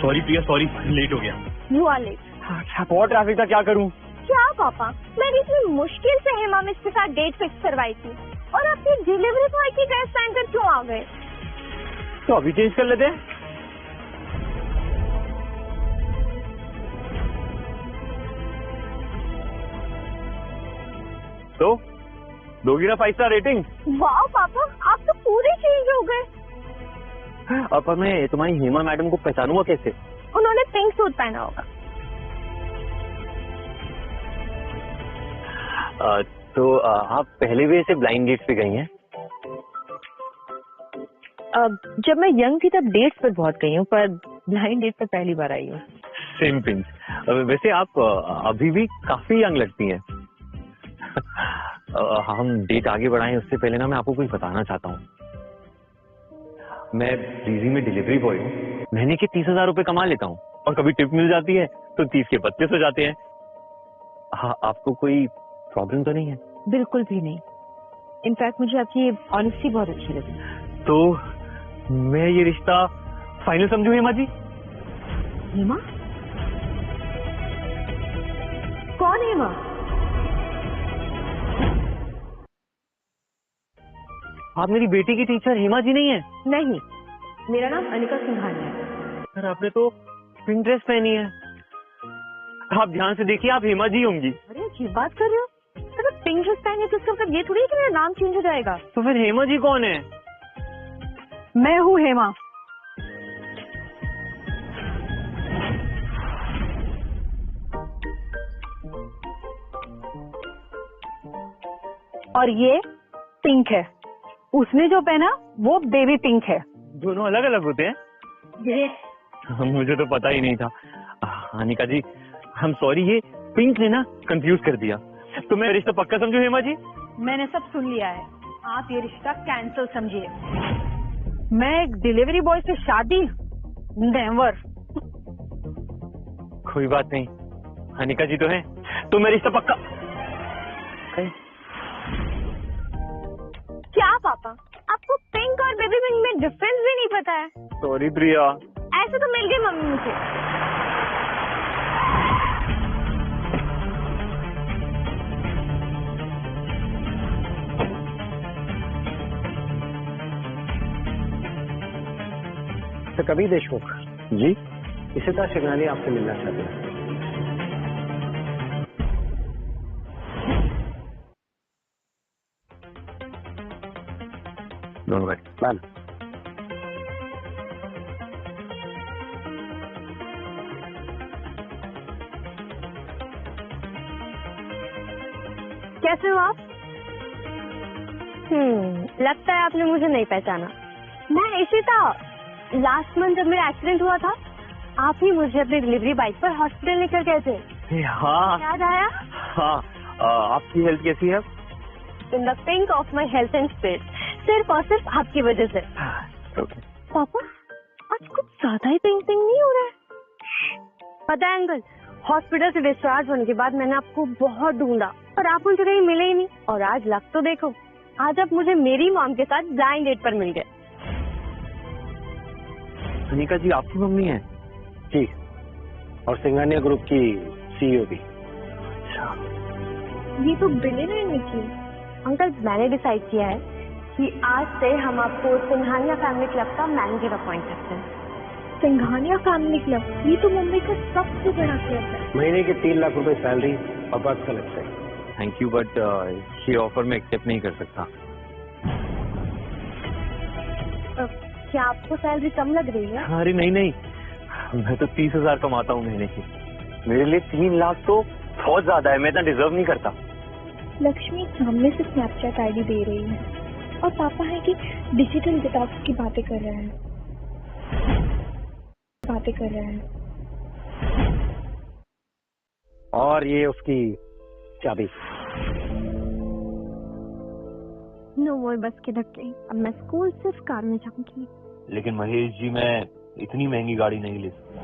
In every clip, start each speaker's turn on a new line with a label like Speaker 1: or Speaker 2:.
Speaker 1: Sorry प्रिया, sorry, late हो गया।
Speaker 2: You are late.
Speaker 1: बहुत ट्रैफिक था, क्या करूं?
Speaker 2: क्या पापा, मैंने इतनी मुश्किल से हेमा मिस के साथ डेट फिक्स करवाई थी और आपकी डिलीवरी बॉय की ड्रेस पहनकर क्यों आ गए?
Speaker 1: तो अभी चेंज कर लेते हैं। तो दोगी ना 5 स्टार रेटिंग?
Speaker 2: वाह पापा, आप तो पूरे चेंज हो गए।
Speaker 1: अब मैं तुम्हारी हेमा मैडम को पहचानूंगा कैसे?
Speaker 2: उन्होंने पिंक सूट पहना होगा।
Speaker 1: तो आप पहले भी ऐसे ब्लाइंड डेट्स पे गई हैं?
Speaker 3: जब मैं यंग थी तब डेट्स पर बहुत गई हूँ, पर ब्लाइंड डेट पर पहली बार आई हूँ।
Speaker 1: Same pinch. वैसे आप अभी भी काफी यंग लगती हैं। हम डेट आगे बढ़ाएं उससे पहले ना मैं आपको कुछ बताना चाहता हूँ। मैं डीजी में डिलीवरी बॉय हूँ। महीने के 30,000 रुपए कमा लेता हूँ और कभी टिप मिल जाती है तो 30 के 32 हो जाते हैं। हाँ, आपको कोई प्रॉब्लम तो नहीं है?
Speaker 3: बिल्कुल भी नहीं। इनफैक्ट मुझे आपकी ऑनेस्टी बहुत अच्छी लगी।
Speaker 1: तो मैं ये रिश्ता फाइनल समझू हेमा जी?
Speaker 3: हेमा? कौन हेमा?
Speaker 1: आप मेरी बेटी की टीचर हेमा जी नहीं है?
Speaker 3: नहीं, मेरा नाम अनिका सिंघानिया है।
Speaker 1: सर आपने तो पिंक ड्रेस पहनी है। आप ध्यान से देखिए, आप हेमा जी होंगी।
Speaker 3: अरे अजीब बात कर रहे हो। अगर पिंक ड्रेस पहने तो इसका मतलब ये थोड़ी है कि मेरा नाम चेंज हो जाएगा।
Speaker 1: तो फिर हेमा जी कौन है?
Speaker 3: मैं हूँ हेमा। और ये पिंक है। उसने जो पहना वो बेबी पिंक है।
Speaker 1: दोनों अलग अलग होते हैं? मुझे तो पता ही नहीं था। अनिका जी, हम सॉरी, ये पिंक ने ना कंफ्यूज कर दिया। तो मैं रिश्ता पक्का समझू हेमा जी?
Speaker 3: मैंने सब सुन लिया है। आप ये रिश्ता कैंसिल समझिए। मैं एक डिलीवरी बॉय से शादी? नेवर।
Speaker 1: कोई बात नहीं, अनिका जी तो है, तो मैं रिश्ता पक्का।
Speaker 2: क्या पापा, आपको पिंक और बेबी पिंक में डिफरेंस भी नहीं पता है?
Speaker 1: सॉरी प्रिया।
Speaker 2: ऐसे तो मिल गई मम्मी मुझे।
Speaker 4: तो कभी देशमुख
Speaker 1: जी,
Speaker 4: इशिता शिवनानी आपसे मिलना चाहती है।
Speaker 1: Don't worry ma'am.
Speaker 2: कैसे हो आप? लगता है आपने मुझे नहीं पहचाना। मैं इशिता। लास्ट मंथ जब मेरा एक्सीडेंट हुआ था, आप ही मुझे अपनी डिलीवरी बाइक पर हॉस्पिटल लेकर गए थे।
Speaker 1: हाँ
Speaker 2: याद आया?
Speaker 1: हाँ। आपकी हेल्थ कैसी है?
Speaker 2: In the pink of my health and spirit, सिर्फ और सिर्फ आपकी वजह से। पापा, आज कुछ ज्यादा ही पिंक पिंक नहीं हो रहा है? पता है अंकल, हॉस्पिटल से डिस्चार्ज होने के बाद मैंने आपको बहुत ढूंढा पर आप मुझे कहीं मिले ही नहीं। और आज लग तो देखो, आज आप मुझे मेरी मॉम के साथ ब्लाइंड डेट पर मिल गए।
Speaker 1: अनिका जी आपकी मम्मी है?
Speaker 4: जी, और सिंघानिया ग्रुप की सीईओ भी।
Speaker 2: ये तो बिलियनर निकली। अंकल, मैंने डिसाइड किया है कि आज से हम आपको सिंघानिया फैमिली क्लब का मैनेजर अपॉइंट करते हैं। सिंघानिया फैमिली क्लब, ये तो मुंबई का सबसे बड़ा क्लब है।
Speaker 4: महीने के 3 लाख रुपए सैलरी और बस का लगता है।
Speaker 1: थैंक यू, बट ये ऑफर मैं एक्सेप्ट नहीं कर सकता।
Speaker 2: क्या आपको सैलरी कम लग रही है?
Speaker 1: अरे नहीं नहीं, मैं तो 30,000 कमाता हूँ महीने की। मेरे लिए 3 लाख तो बहुत ज्यादा है, मैं इतना डिजर्व नहीं करता।
Speaker 5: लक्ष्मी सामने से स्नैपचैट आईडी दे रही है और पापा है कि डिजिटल डिटॉक्स की बातें कर रहे हैं।
Speaker 4: और ये उसकी चाबी।
Speaker 2: नो मोर बस के धक्के। अब मैं स्कूल सिर्फ कार में जाऊंगी।
Speaker 1: लेकिन महेश जी, मैं इतनी महंगी गाड़ी नहीं ले सकता।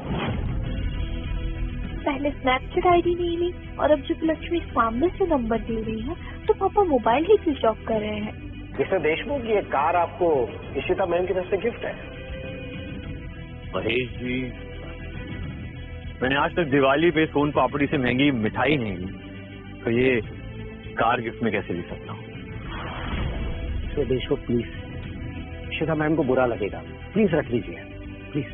Speaker 5: पहले स्नैपचैट आईडी नहीं ली और अब जब लक्ष्मी सामने से नंबर दे रही है तो पापा मोबाइल ही स्विच ऑफ कर रहे हैं।
Speaker 4: मिस्टर देशमुख, ये कार आपको इशिता मैम की तरफ से गिफ्ट है।
Speaker 1: महेश जी, मैंने आज तक दिवाली पे सोन पापड़ी से महंगी मिठाई नहीं ली, तो ये कार गिफ्ट में कैसे ली सकता हूँ?
Speaker 4: देशो प्लीज, इशिता मैम को बुरा लगेगा, प्लीज रख लीजिए प्लीज।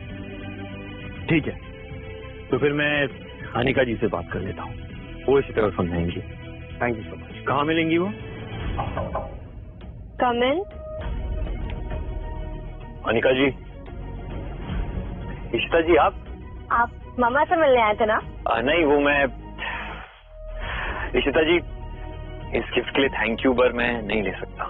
Speaker 1: ठीक है, तो फिर मैं अनिका जी से बात कर लेता हूँ, वो इसी तरह समझाएंगी।
Speaker 4: Thank you so much.
Speaker 1: कहाँ मिलेंगी वो?
Speaker 2: कमेंट।
Speaker 1: अनिका जी, इशिता जी
Speaker 2: आप मामा से मिलने आए थे ना?
Speaker 1: नहीं, वो मैं इशिता जी, इस गिफ्ट के लिए थैंक यू पर मैं नहीं ले सकता।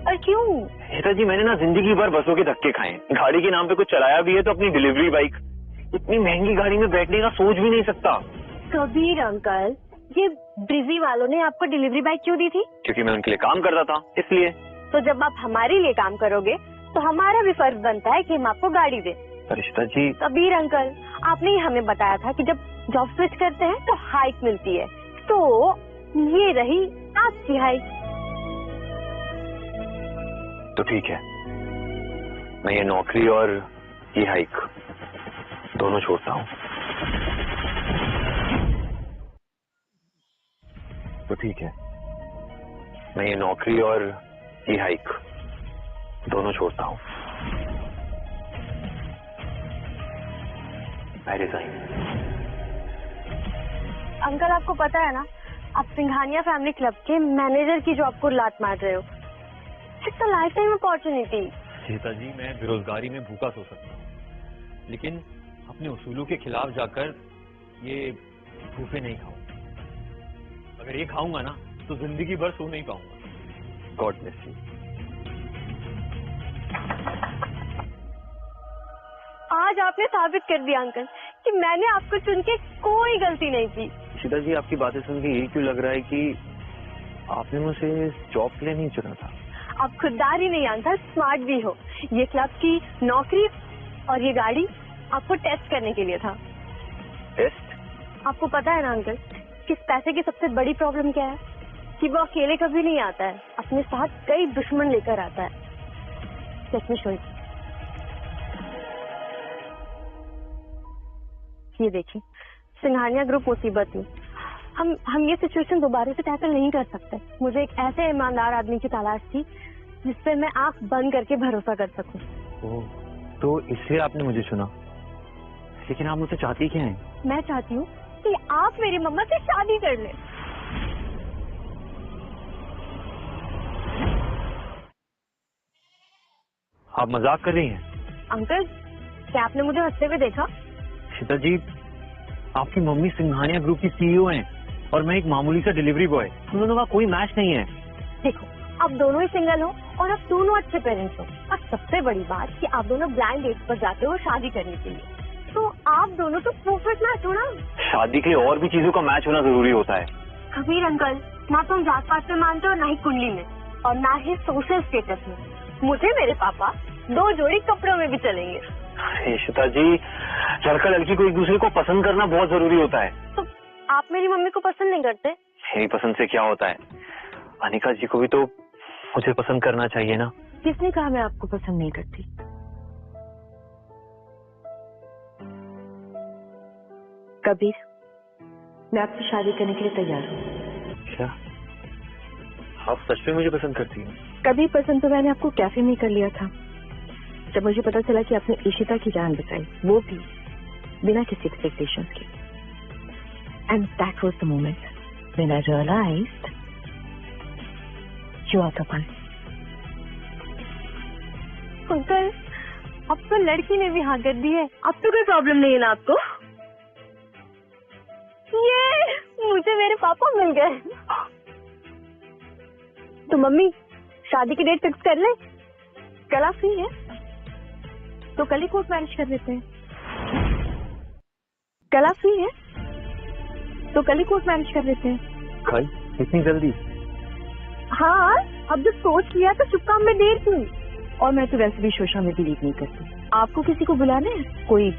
Speaker 2: और क्यों?
Speaker 1: इशिता जी, मैंने ना जिंदगी भर बसों के धक्के खाए, गाड़ी के नाम पे कुछ चलाया भी है तो अपनी डिलीवरी बाइक, इतनी महंगी गाड़ी में बैठने का सोच भी नहीं सकता।
Speaker 2: कबीर अंकल, ये ब्रिजी वालों ने आपको डिलीवरी बाइक क्यों दी थी?
Speaker 1: क्योंकि मैं उनके लिए काम करता था, इसलिए।
Speaker 2: तो जब आप हमारे लिए काम करोगे तो हमारा भी फर्ज बनता है कि हम आपको गाड़ी दें।
Speaker 1: पर इशिता जी,
Speaker 2: कबीर अंकल, आपने ही हमें बताया था कि जब जॉब स्विच करते हैं तो हाइक मिलती है, तो ये रही आपकी हाइक।
Speaker 1: तो ठीक है, मैं ये नौकरी और ये हाइक दोनों छोड़ता हूँ। तो ठीक है, मैं ये नौकरी और ये हाइक दोनों छोड़ता हूँ। मैं रिजाइन।
Speaker 2: अंकल, आपको पता है ना, आप सिंघानिया फैमिली क्लब के मैनेजर की जॉब को लात मार रहे हो। It's a lifetime opportunity.
Speaker 1: Sita ji, मैं बेरोजगारी में भूखा सो सकता हूँ, लेकिन अपने उसूलों के खिलाफ जाकर ये भूखे नहीं खाऊंगा। अगर ये खाऊंगा ना तो जिंदगी भर सो नहीं पाऊंगा। God bless you.
Speaker 2: आज आपने साबित कर दिया अंकल कि मैंने आपको चुन के कोई गलती नहीं की।
Speaker 1: सीता जी, आपकी बातें सुन के यही क्यों लग रहा है कि आपने मुझे जॉब के लिए नहीं चुना था?
Speaker 2: आप खुददार ही नहीं अंकल, स्मार्ट भी हो। ये क्लब की नौकरी और ये गाड़ी आपको टेस्ट करने के लिए था।
Speaker 1: टेस्ट?
Speaker 2: आपको पता है ना अंकल, किस पैसे की सबसे बड़ी प्रॉब्लम क्या है? कि वो अकेले कभी नहीं आता है, अपने साथ कई दुश्मन लेकर आता है। Let me show you. ये देखिए, सिंघानिया ग्रुप मुसीबत में। हम ये सिचुएशन दोबारा से टैकल नहीं कर सकते। मुझे एक ऐसे ईमानदार आदमी की तलाश थी जिस पे मैं आंख बंद करके भरोसा कर सकूं।
Speaker 1: ओह, तो इसलिए आपने मुझे चुना। लेकिन आप मुझसे चाहती क्या हैं?
Speaker 2: मैं चाहती हूँ कि आप मेरी मम्मा से शादी कर लें।
Speaker 1: आप मजाक कर रही हैं?
Speaker 2: अंकल, क्या आपने मुझे हंसते हुए देखा?
Speaker 1: सीता जी, आपकी मम्मी सिंघानिया ग्रुप की सीईओ हैं और मैं एक मामूली सा डिलीवरी बॉय। हम दोनों का कोई मैच नहीं है।
Speaker 2: देखो, आप दोनों ही सिंगल हो और आप दोनों अच्छे पेरेंट्स हो। और सबसे बड़ी बात कि आप दोनों ब्लाइंड डेट पर जाते हो शादी करने के लिए, तो आप दोनों तो परफेक्ट मैच हो ना।
Speaker 1: शादी के लिए और भी चीजों का मैच होना जरूरी होता है।
Speaker 2: कबीर अंकल, ना तुम जात पात में मानते हो, ना ही कुंडली में, और ना ही सोशल स्टेटस में। मुझे मेरे पापा 2 जोड़ी कपड़ों में भी चलेंगे।
Speaker 1: इशिता जी, लड़का लड़की को एक दूसरे को पसंद करना बहुत जरूरी होता है।
Speaker 2: तो आप मेरी मम्मी को पसंद नहीं करते?
Speaker 1: मेरी पसंद से क्या होता है? अनिका जी को भी तो मुझे पसंद करना चाहिए ना।
Speaker 2: किसने कहा मैं आपको पसंद नहीं करती? कबीर, मैं आपसे शादी करने के लिए तैयार हूँ।
Speaker 1: क्या आप सच में मुझे पसंद करती हैं?
Speaker 2: कभी पसंद तो मैंने आपको कैफे में कर लिया था, जब मुझे पता चला कि आपने इशिता की जान बचाई, वो भी बिना किसी एक्सपेक्टेशंस के। And that was the moment when I realised you are the one. Uncle, अब तो लड़की ने भी हाँ कर दी है, अब तो कोई प्रॉब्लम नहीं है ना आपको? ये मुझे मेरे पापा मिल गए। तो मम्मी, शादी की डेट फिक्स कर ले। कल आप फ्री है तो कल ही कोर्ट मैरिज कर लेते हैं। कल आप फ्री है तो कल ही कोर्ट मैरिज कर लेते हैं।
Speaker 1: कल? इतनी जल्दी?
Speaker 2: हाँ, अब जब सोच लिया तो शुभ काम में देर क्यों? और मैं तो वैसे भी सोशल में बिलीव नहीं करती। आपको किसी को बुलाना है? कोई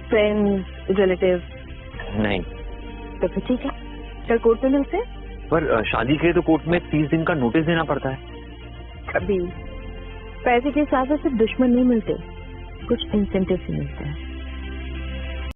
Speaker 2: फ्रेंड, रिलेटिव?
Speaker 1: नहीं।
Speaker 2: तो फिर ठीक है, कल कोर्ट में मिलते हैं।
Speaker 1: पर शादी के लिए तो कोर्ट में 30 दिन का नोटिस देना पड़ता है।
Speaker 2: कभी पैसे के हिसाब से सिर्फ दुश्मन नहीं मिलते, कुछ इंसेंटिव भी मिलते हैं।